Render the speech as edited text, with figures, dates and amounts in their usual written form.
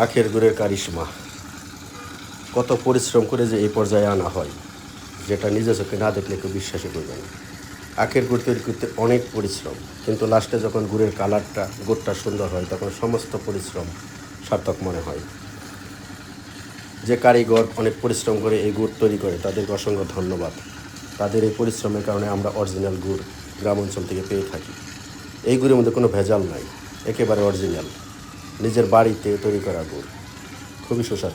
আখের গুড়ের কারিশমা, কত পরিশ্রম করে যে এই পর্যায়ে আনা হয়, যেটা নিজে চোখে না দেখলে কেউ বিশ্বাসই করবে না। আখের গুড় তৈরি করতে অনেক পরিশ্রম, কিন্তু লাস্টে যখন গুড়ের কালারটা গুড়টা সুন্দর হয় তখন সমস্ত পরিশ্রম সার্থক মনে হয়। যে কারিগর অনেক পরিশ্রম করে এই গুড় তৈরি করে তাদেরকে অসংখ্য ধন্যবাদ। তাদের এই পরিশ্রমের কারণে আমরা অরিজিনাল গুড় গ্রাম অঞ্চল থেকে পেয়ে থাকি। এই গুড়ের মধ্যে কোনো ভেজাল নাই, একেবারে অরিজিনাল, নিজের বাড়িতে তৈরি করা গুড়, খুবই সুস্বাদু।